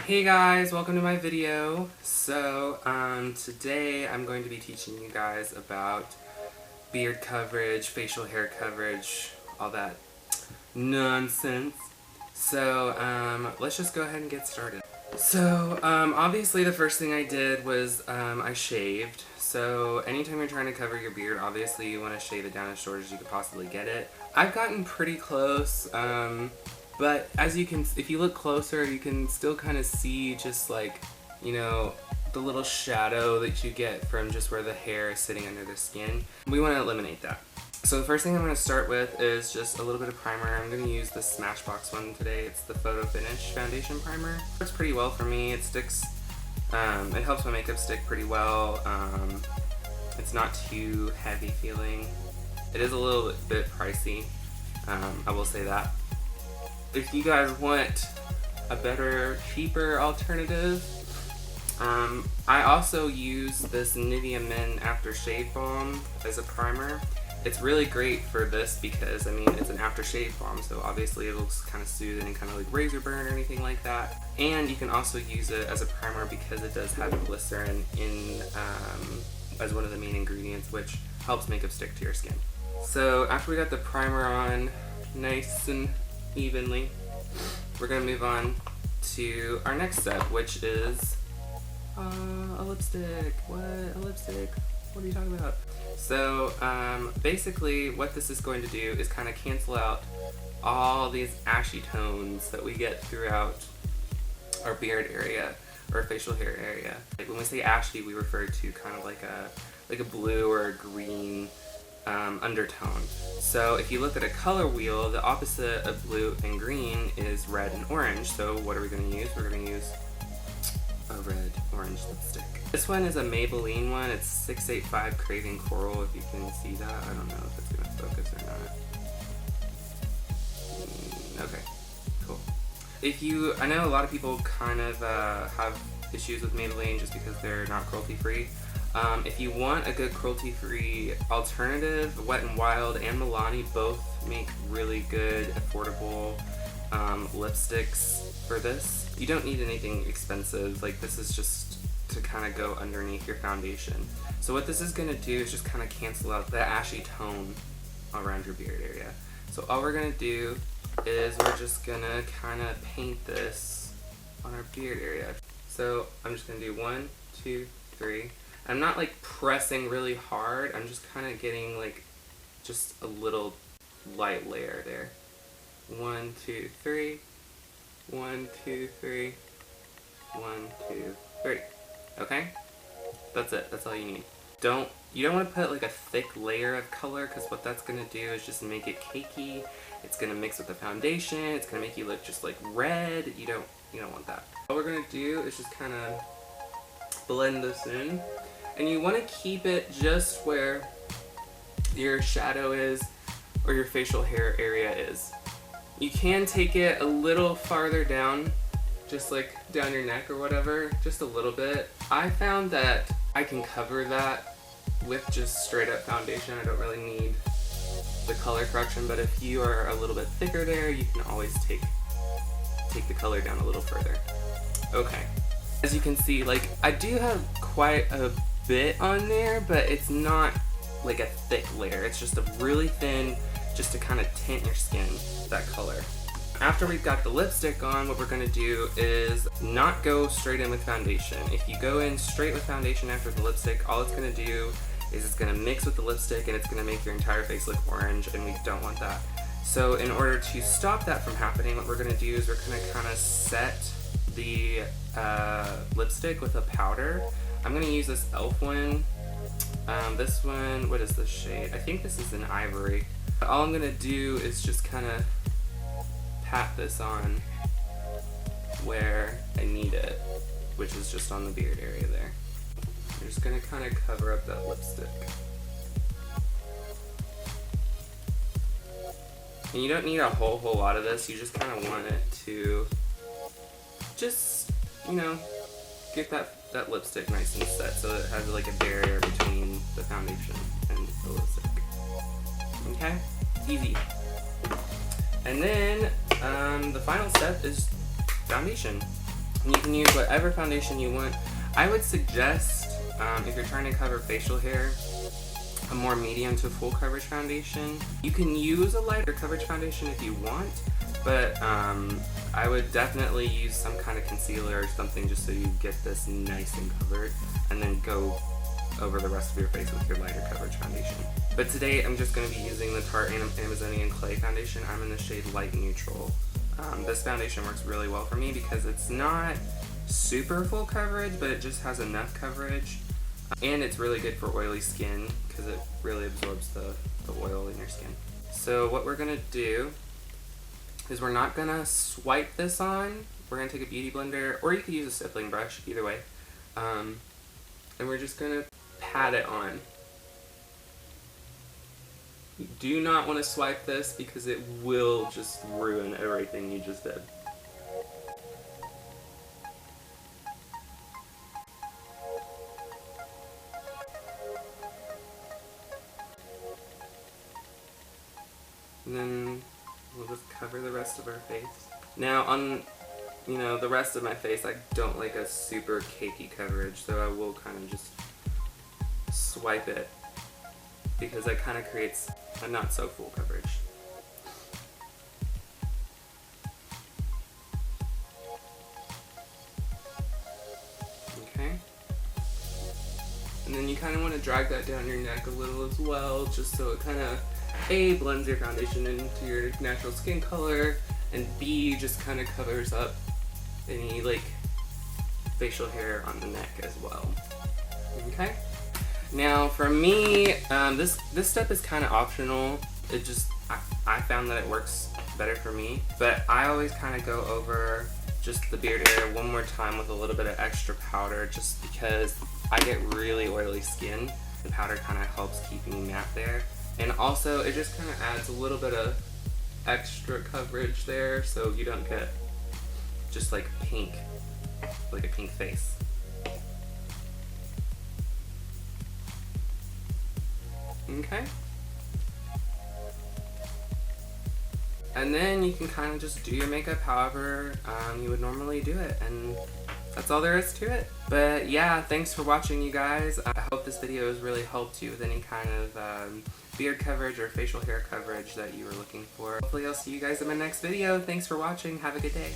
Hey guys, welcome to my video. So, today I'm going to be teaching you guys about beard coverage, facial hair coverage, all that nonsense. So, let's just go ahead and get started. So, obviously the first thing I did was, I shaved. So, anytime you're trying to cover your beard, obviously you want to shave it down as short as you could possibly get it. I've gotten pretty close, but as you can, if you look closer, you can still kind of see just like, you know, the little shadow that you get from just where the hair is sitting under the skin. We want to eliminate that. So the first thing I'm going to start with is just a little bit of primer. I'm going to use the Smashbox one today. It's the Photo Finish Foundation Primer. It works pretty well for me. It sticks, it helps my makeup stick pretty well. It's not too heavy feeling. It is a little bit pricey, I will say that. If you guys want a better, cheaper alternative, I also use this Nivea Men Aftershave Balm as a primer. It's really great for this because, I mean, it's an aftershave balm, so obviously it looks kind of soothing and kind of like razor burn or anything like that. And you can also use it as a primer because it does have glycerin in as one of the main ingredients, which helps makeup stick to your skin. So after we got the primer on nice and evenly, we're going to move on to our next step, which is a lipstick. What? A lipstick? What are you talking about? So basically what this is going to do is kind of cancel out all these ashy tones that we get throughout our beard area or facial hair area. Like when we say ashy, we refer to kind of like a blue or a green undertone. So if you look at a color wheel, the opposite of blue and green is red and orange. So what are we going to use? We're going to use a red-orange lipstick. This one is a Maybelline one. It's 685 Craving Coral, if you can see that. I don't know if it's going to focus or not. Okay, cool. I know a lot of people kind of have issues with Maybelline just because they're not cruelty-free. If you want a good cruelty-free alternative, Wet n Wild and Milani both make really good, affordable lipsticks for this. You don't need anything expensive. Like, this is just to kind of go underneath your foundation. So what this is going to do is just kind of cancel out the ashy tone around your beard area. So all we're going to do is we're just going to kind of paint this on our beard area. So I'm just going to do 1, 2, 3. I'm not like pressing really hard. I'm just kind of getting like just a little light layer there. 1, 2, 3. 1, 2, 3. 1, 2, 3. Okay? That's it. That's all you need. You don't want to put like a thick layer of color, because what that's going to do is just make it cakey. It's going to mix with the foundation. It's going to make you look just like red. You don't want that. All we're going to do is just kind of blend this in. And you want to keep it just where your shadow is or your facial hair area is. You can take it a little farther down, just like down your neck or whatever, just a little bit. I found that I can cover that with just straight up foundation. I don't really need the color correction, but if you are a little bit thicker there, you can always take the color down a little further. Okay. As you can see, like, I do have quite a bit on there, but it's not like a thick layer. It's just a really thin, just to kind of tint your skin that color. After we've got the lipstick on, what we're going to do is not go straight in with foundation. If you go in straight with foundation after the lipstick, all it's going to do is it's going to mix with the lipstick and it's going to make your entire face look orange, and we don't want that. So in order to stop that from happening, what we're going to do is we're going to kind of set the lipstick with a powder. I'm going to use this e.l.f. one. This one, what is this shade? I think this is an ivory. All I'm going to do is just kind of pat this on where I need it, which is just on the beard area there. I'm just going to kind of cover up that lipstick. And you don't need a whole lot of this. You just kind of want it to just, you know, get that lipstick nice and set so it has like a barrier between the foundation and the lipstick. Okay? Easy. And then the final step is foundation. And you can use whatever foundation you want. I would suggest, if you're trying to cover facial hair, a more medium to full coverage foundation. You can use a lighter coverage foundation if you want, but I would definitely use some kind of concealer or something just so you get this nice and covered, and then go over the rest of your face with your lighter coverage foundation. But today I'm just going to be using the Tarte Amazonian Clay foundation. I'm in the shade Light Neutral. This foundation works really well for me because it's not super full coverage, but it just has enough coverage. And it's really good for oily skin because it really absorbs the oil in your skin. So what we're going to do is we're not going to swipe this on. We're going to take a beauty blender, or you could use a stippling brush, either way. And we're just going to pat it on. You do not want to swipe this because it will just ruin everything you just did. And then we'll just cover the rest of our face. Now on, the rest of my face, I don't like a super cakey coverage, so I will kind of just swipe it because that kind of creates a not so full coverage. Okay. And then you kind of want to drag that down your neck a little as well, just so it kind of A, blends your foundation into your natural skin color, and B, just kind of covers up any facial hair on the neck as well. Okay? Now for me, this step is kind of optional. It just, I found that it works better for me, but I always kind of go over just the beard area one more time with a little bit of extra powder, just because I get really oily skin. The powder kind of helps keep me matte there. And also, it just kind of adds a little bit of extra coverage there, so you don't get just pink, like a pink face. Okay? And then you can kind of just do your makeup however you would normally do it, and that's all there is to it. But yeah, thanks for watching, you guys. I hope this video has really helped you with any kind of beard coverage or facial hair coverage that you were looking for. Hopefully I'll see you guys in my next video. Thanks for watching. Have a good day.